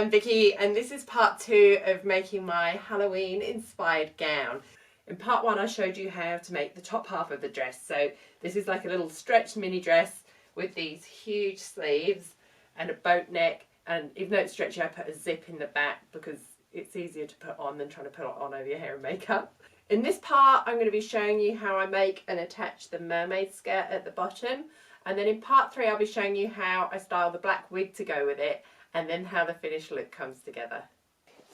I'm Vicky and this is part 2 of making my Halloween inspired gown. In part 1 I showed you how to make the top half of the dress. So this is like a little stretched mini dress with these huge sleeves and a boat neck, and even though it's stretchy I put a zip in the back because it's easier to put on than trying to put it on over your hair and makeup. In this part I'm going to be showing you how I make and attach the mermaid skirt at the bottom, and then in part 3 I'll be showing you how I style the black wig to go with it, and then how the finished look comes together.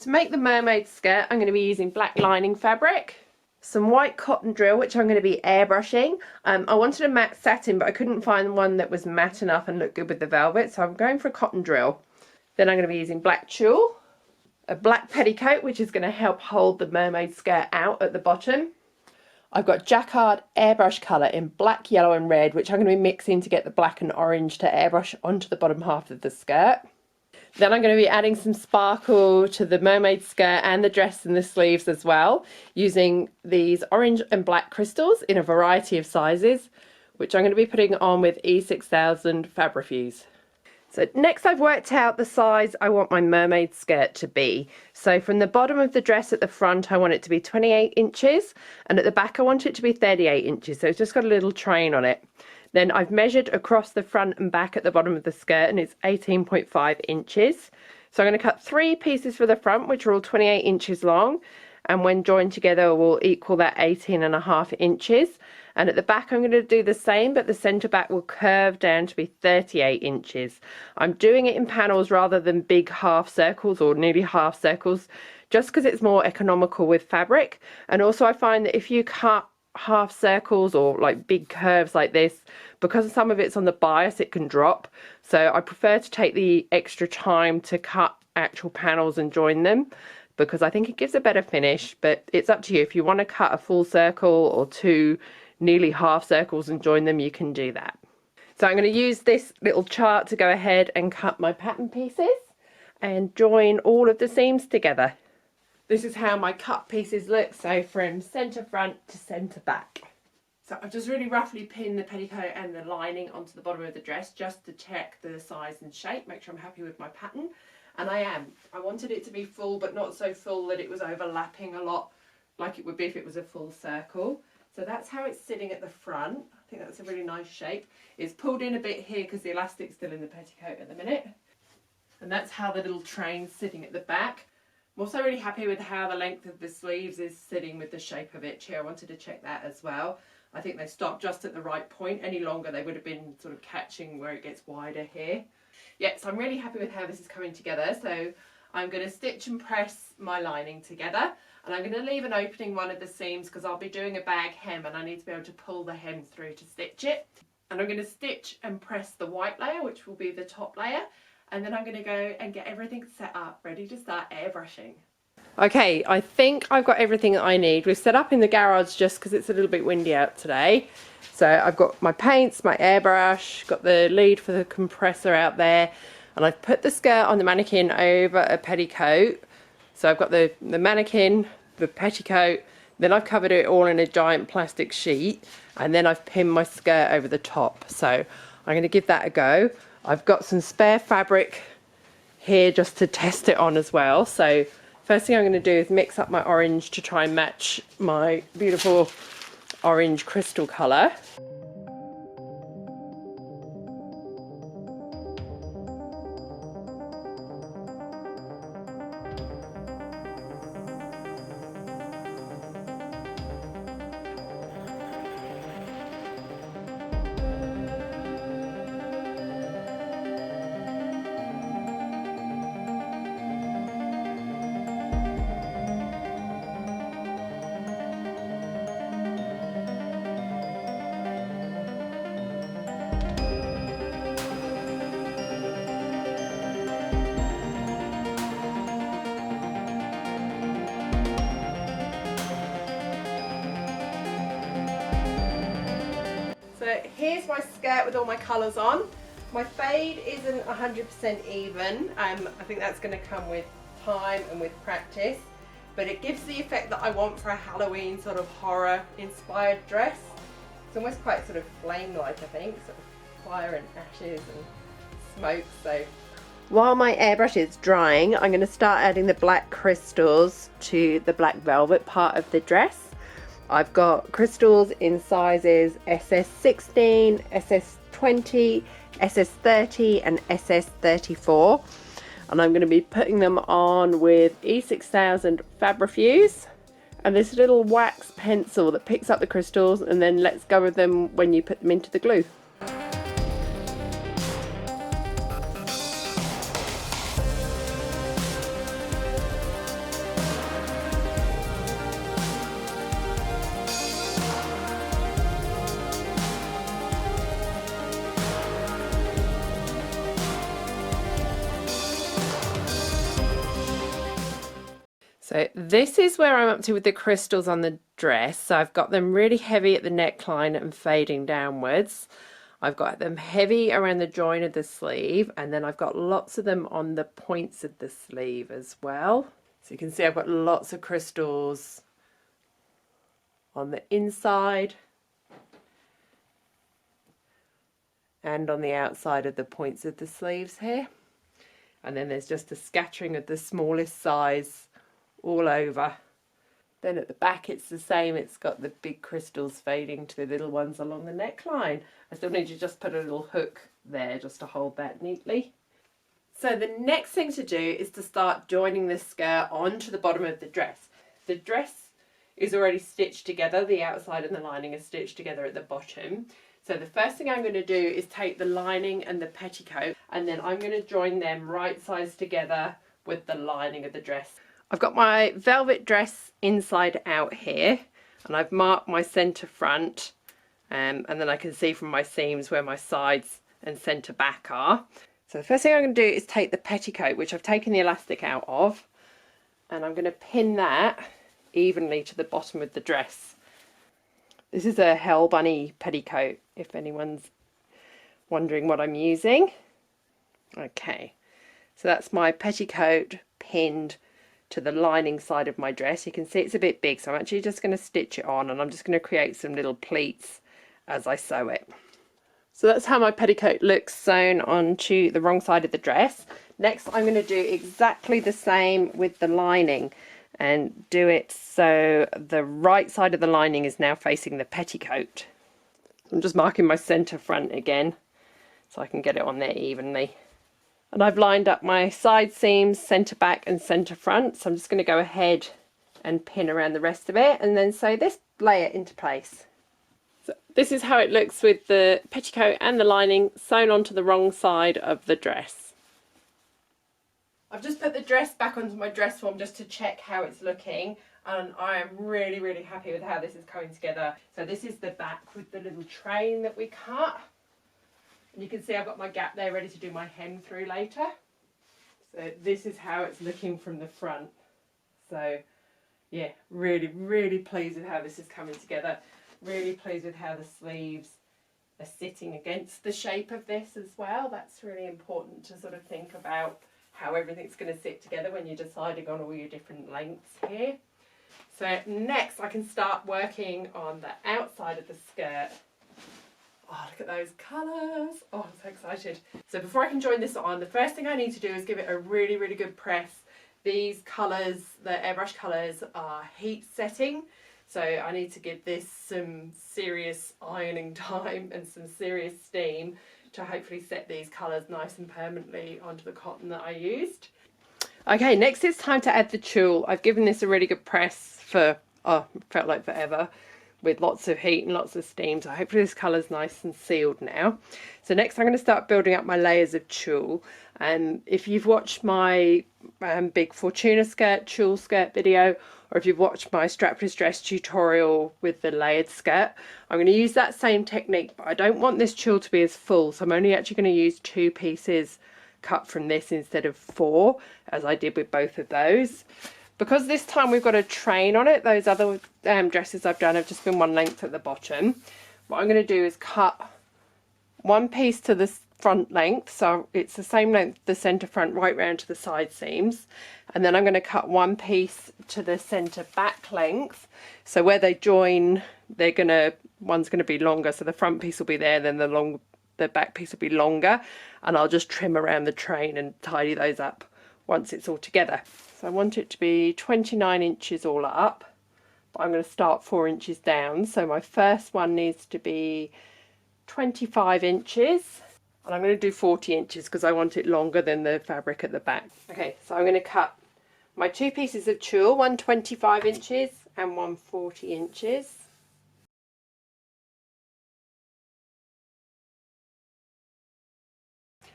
To make the mermaid skirt I'm going to be using black lining fabric, some white cotton drill which I'm going to be airbrushing. I wanted a matte satin but I couldn't find one that was matte enough and looked good with the velvet, so I'm going for a cotton drill. Then I'm going to be using black tulle, a black petticoat which is going to help hold the mermaid skirt out at the bottom. I've got jacquard airbrush colour in black, yellow and red, which I'm going to be mixing to get the black and orange to airbrush onto the bottom half of the skirt. Then I'm going to be adding some sparkle to the mermaid skirt and the dress and the sleeves as well, using these orange and black crystals in a variety of sizes, which I'm going to be putting on with E6000 Fabrifuge. So next I've worked out the size I want my mermaid skirt to be. So from the bottom of the dress at the front I want it to be 28 inches, and at the back I want it to be 38 inches, so it's just got a little train on it. Then I've measured across the front and back at the bottom of the skirt and it's 18.5 inches. So I'm going to cut 3 pieces for the front which are all 28 inches long, and when joined together will equal that 18.5 inches. And at the back I'm going to do the same, but the centre back will curve down to be 38 inches. I'm doing it in panels rather than big half circles or nearly half circles, just because it's more economical with fabric. And also I find that if you cut half circles or like big curves like this, because some of it's on the bias it can drop, so I prefer to take the extra time to cut actual panels and join them, because I think it gives a better finish. But it's up to you. If you want to cut a full circle or 2 nearly half circles and join them, you can do that. So I'm going to use this little chart to go ahead and cut my pattern pieces and join all of the seams together. This is how my cut pieces look, so from centre front to centre back. So I've just really roughly pinned the petticoat and the lining onto the bottom of the dress just to check the size and shape, make sure I'm happy with my pattern. And I am. I wanted it to be full but not so full that it was overlapping a lot like it would be if it was a full circle. So that's how it's sitting at the front. I think that's a really nice shape. It's pulled in a bit here because the elastic's still in the petticoat at the minute. And that's how the little train's sitting at the back. I'm also really happy with how the length of the sleeves is sitting with the shape of it here. I wanted to check that as well. I think they stop just at the right point. Any longer they would have been sort of catching where it gets wider here. Yeah, so I'm really happy with how this is coming together. So I'm going to stitch and press my lining together, and I'm going to leave an opening one of the seams because I'll be doing a bag hem and I need to be able to pull the hem through to stitch it. And I'm going to stitch and press the white layer, which will be the top layer. And then I'm going to go and get everything set up, ready to start airbrushing. Okay, I think I've got everything that I need. We've set up in the garage just because it's a little bit windy out today. So I've got my paints, my airbrush, got the lead for the compressor out there, and I've put the skirt on the mannequin over a petticoat. So I've got the mannequin, the petticoat, then I've covered it all in a giant plastic sheet, and then I've pinned my skirt over the top. So I'm going to give that a go. I've got some spare fabric here just to test it on as well. So first thing I'm going to do is mix up my orange to try and match my beautiful orange crystal colour. So here's my skirt with all my colours on. My fade isn't 100% even. I think that's going to come with time and with practice, but it gives the effect that I want for a Halloween sort of horror inspired dress. It's almost quite sort of flame-like, I think, sort of fire and ashes and smoke. So While my airbrush is drying, I'm going to start adding the black crystals to the black velvet part of the dress. I've got crystals in sizes SS16, SS20, SS30 and SS34, and I'm going to be putting them on with E6000 Fabrifuse and this little wax pencil that picks up the crystals and then lets go of them when you put them into the glue. So this is where I'm up to with the crystals on the dress. So I've got them really heavy at the neckline and fading downwards. I've got them heavy around the join of the sleeve, and then I've got lots of them on the points of the sleeve as well. So you can see I've got lots of crystals on the inside and on the outside of the points of the sleeves here. And then there's just a scattering of the smallest size all over. Then at the back it's the same, it's got the big crystals fading to the little ones along the neckline. I still need to just put a little hook there just to hold that neatly. So the next thing to do is to start joining the skirt onto the bottom of the dress. The dress is already stitched together, the outside and the lining is stitched together at the bottom. So the first thing I'm going to do is take the lining and the petticoat, and then I'm going to join them right sides together with the lining of the dress. I've got my velvet dress inside out here, and I've marked my centre front, and then I can see from my seams where my sides and centre back are. So the first thing I'm going to do is take the petticoat, which I've taken the elastic out of, and I'm going to pin that evenly to the bottom of the dress. This is a Hell Bunny petticoat, if anyone's wondering what I'm using. Okay, so that's my petticoat pinned to the lining side of my dress. You can see it's a bit big, so I'm actually just going to stitch it on, and I'm just going to create some little pleats as I sew it. So that's how my petticoat looks sewn onto the wrong side of the dress. Next I'm going to do exactly the same with the lining and do it so the right side of the lining is now facing the petticoat. I'm just marking my centre front again so I can get it on there evenly. And I've lined up my side seams, centre back and centre front, so I'm just going to go ahead and pin around the rest of it and then sew this layer into place. So this is how it looks with the petticoat and the lining sewn onto the wrong side of the dress. I've just put the dress back onto my dress form just to check how it's looking, and I am really happy with how this is coming together. So this is the back with the little train that we cut. And you can see I've got my gap there ready to do my hem through later. So this is how it's looking from the front. So yeah, really pleased with how this is coming together. Really pleased with how the sleeves are sitting against the shape of this as well. That's really important to sort of think about how everything's going to sit together when you're deciding on all your different lengths here. So next I can start working on the outside of the skirt. Oh, look at those colours. Oh, I'm so excited. So before I can join this on, the first thing I need to do is give it a really good press. These colours, the airbrush colours, are heat setting. So I need to give this some serious ironing time and some serious steam to hopefully set these colours nice and permanently onto the cotton that I used. Okay, next it's time to add the tulle. I've given this a really good press for, oh, felt like forever, with lots of heat and lots of steam, so hopefully this colour's nice and sealed now. So next I'm going to start building up my layers of tulle, and if you've watched my big Fortuna skirt, tulle skirt video, or if you've watched my strapless dress tutorial with the layered skirt, I'm going to use that same technique, but I don't want this tulle to be as full, so I'm only actually going to use 2 pieces cut from this instead of 4, as I did with both of those. Because this time we've got a train on it, those other dresses I've done have just been one length at the bottom. What I'm going to do is cut 1 piece to the front length, so it's the same length, the centre front right round to the side seams, and then I'm going to cut 1 piece to the centre back length, so where they join, one's going to be longer, so the front piece will be there, then the long the back piece will be longer, and I'll just trim around the train and tidy those up once it's all together. So I want it to be 29 inches all up, but I'm going to start 4 inches down. So my first one needs to be 25 inches, and I'm going to do 40 inches because I want it longer than the fabric at the back. Okay, so I'm going to cut my 2 pieces of tulle, one 25 inches and one 40 inches.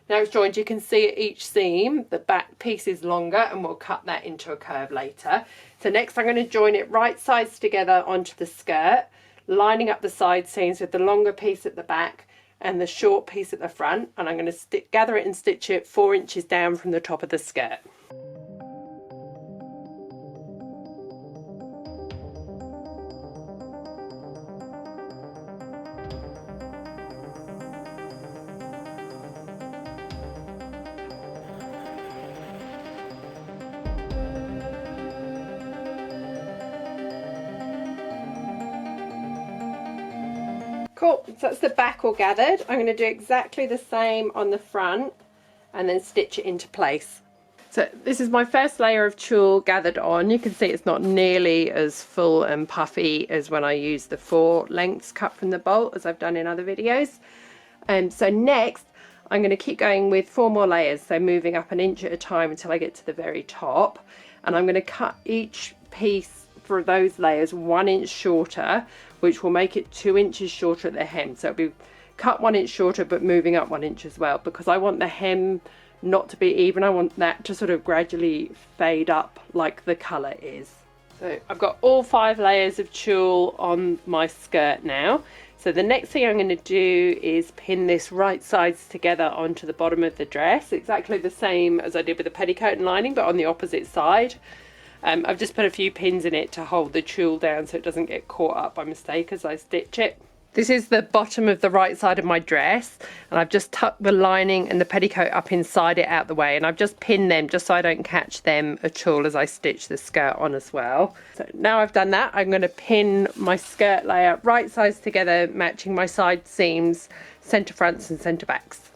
Now it's joined, you can see at each seam the back piece is longer, and we'll cut that into a curve later. So next I'm going to join it right sides together onto the skirt, lining up the side seams with the longer piece at the back and the short piece at the front, and I'm going to gather it and stitch it 4 inches down from the top of the skirt. Cool, so that's the back all gathered. I'm going to do exactly the same on the front and then stitch it into place. So this is my first layer of tulle gathered on. You can see it's not nearly as full and puffy as when I use the 4 lengths cut from the bolt as I've done in other videos. So next I'm going to keep going with 4 more layers, so moving up 1 inch at a time until I get to the very top, and I'm going to cut each piece for those layers 1 inch shorter, which will make it 2 inches shorter at the hem. So it'll be cut 1 inch shorter but moving up 1 inch as well, because I want the hem not to be even. I want that to sort of gradually fade up like the colour is. So I've got all 5 layers of tulle on my skirt now. So the next thing I'm going to do is pin this right sides together onto the bottom of the dress, exactly the same as I did with the petticoat and lining, but on the opposite side. I've just put a few pins in it to hold the tulle down so it doesn't get caught up by mistake as I stitch it. This is the bottom of the right side of my dress, and I've just tucked the lining and the petticoat up inside it out the way, and I've just pinned them just so I don't catch them at all as I stitch the skirt on as well. So now I've done that, I'm going to pin my skirt layer right sides together, matching my side seams, centre fronts and centre backs.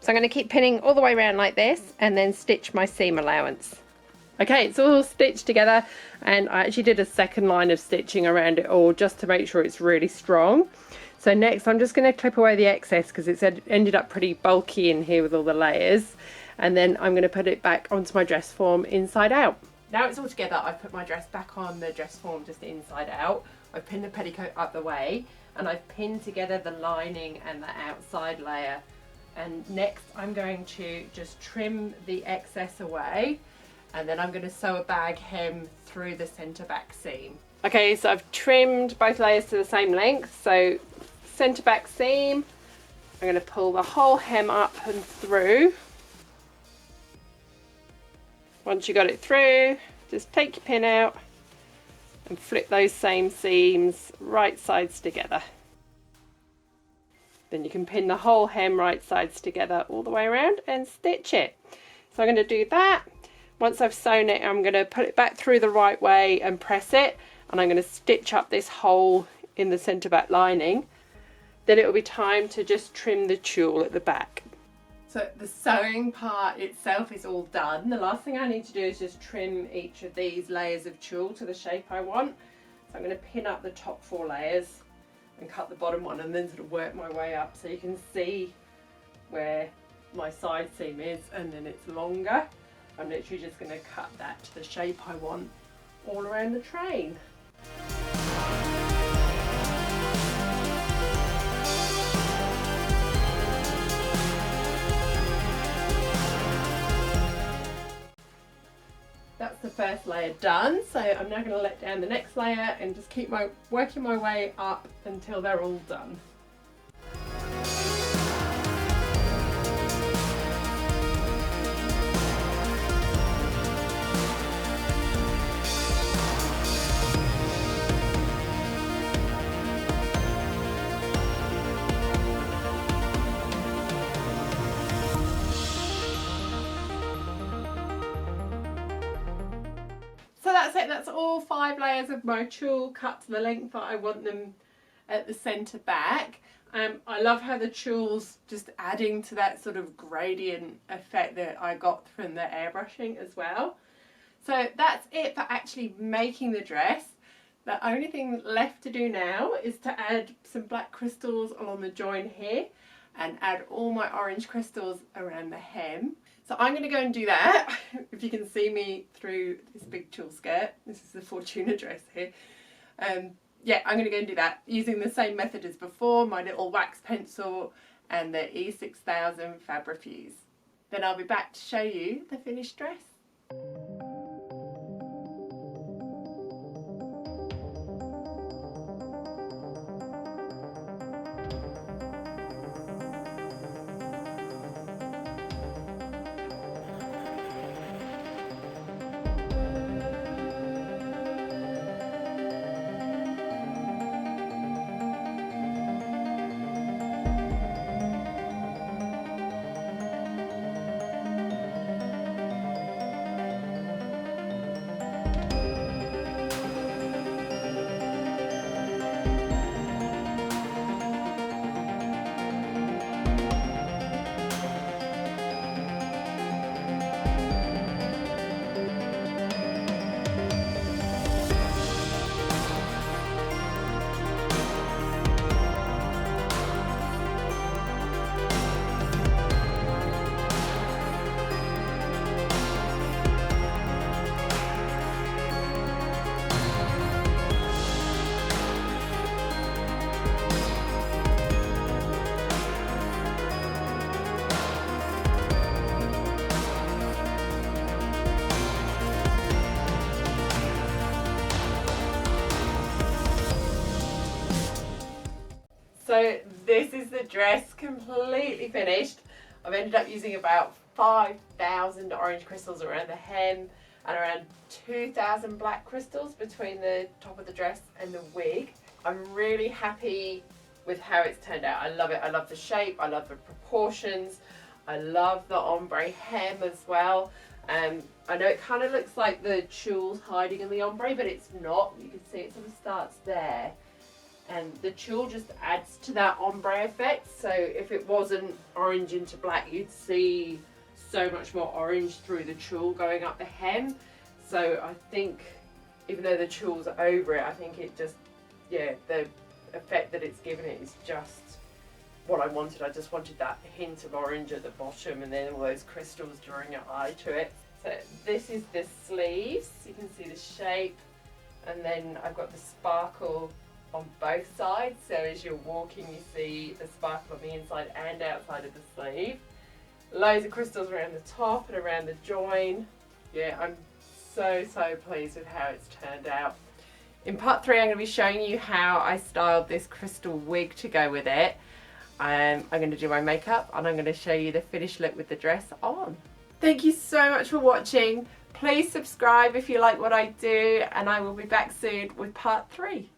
So I'm going to keep pinning all the way around like this and then stitch my seam allowance. Okay, it's all stitched together, and I actually did a second line of stitching around it all just to make sure it's really strong. So next I'm just going to clip away the excess because it's ended up pretty bulky in here with all the layers, and then I'm going to put it back onto my dress form inside out. Now it's all together, I've put my dress back on the dress form just inside out. I've pinned the petticoat up the way, and I've pinned together the lining and the outside layer. And next I'm going to just trim the excess away, and then I'm going to sew a bag hem through the centre back seam. Okay, so I've trimmed both layers to the same length, so centre back seam, I'm going to pull the whole hem up and through. Once you got it through, just take your pin out and flip those same seams right sides together. Then you can pin the whole hem right sides together all the way around and stitch it. So I'm going to do that. Once I've sewn it, I'm going to put it back through the right way and press it, and I'm going to stitch up this hole in the centre back lining. Then it will be time to just trim the tulle at the back. So the sewing part itself is all done. The last thing I need to do is just trim each of these layers of tulle to the shape I want. So I'm going to pin up the top 4 layers and cut the bottom one, and then sort of work my way up so you can see where my side seam is, and then it's longer. I'm literally just going to cut that to the shape I want all around the train. That's the first layer done, so I'm now going to let down the next layer and just keep working my way up until they're all done. that's it. That's all 5 layers of my tulle cut to the length that I want them at the centre back. I love how the tulle's just adding to that sort of gradient effect that I got from the airbrushing as well. So that's it for actually making the dress. The only thing left to do now is to add some black crystals along the join here and add all my orange crystals around the hem. So I'm going to go and do that. If you can see me through this big tulle skirt, this is the Fortuna dress here. Yeah, I'm going to go and do that using the same method as before, my little wax pencil and the E6000 Fabrifuse. Then I'll be back to show you the finished dress. So this is the dress completely finished. I've ended up using about 5,000 orange crystals around the hem and around 2,000 black crystals between the top of the dress and the wig. I'm really happy with how it's turned out. I love it. I love the shape. I love the proportions. I love the ombre hem as well. I know it kind of looks like the tulle's hiding in the ombre, but it's not. You can see it sort of starts there. And the tulle just adds to that ombre effect. So if it wasn't orange into black, you'd see so much more orange through the tulle going up the hem. So I think even though the tulle's over it, I think it just, yeah, the effect that it's given it is just what I wanted. I just wanted that hint of orange at the bottom and then all those crystals drawing your eye to it. So this is the sleeves. You can see the shape, and then I've got the sparkle on both sides, so as you're walking you see the sparkle on the inside and outside of the sleeve. Loads of crystals around the top and around the join. Yeah, I'm so pleased with how it's turned out. In part 3 I'm going to be showing you how I styled this crystal wig to go with it. I'm going to do my makeup and I'm going to show you the finished look with the dress on. Thank you so much for watching. Please subscribe if you like what I do, and I will be back soon with part 3.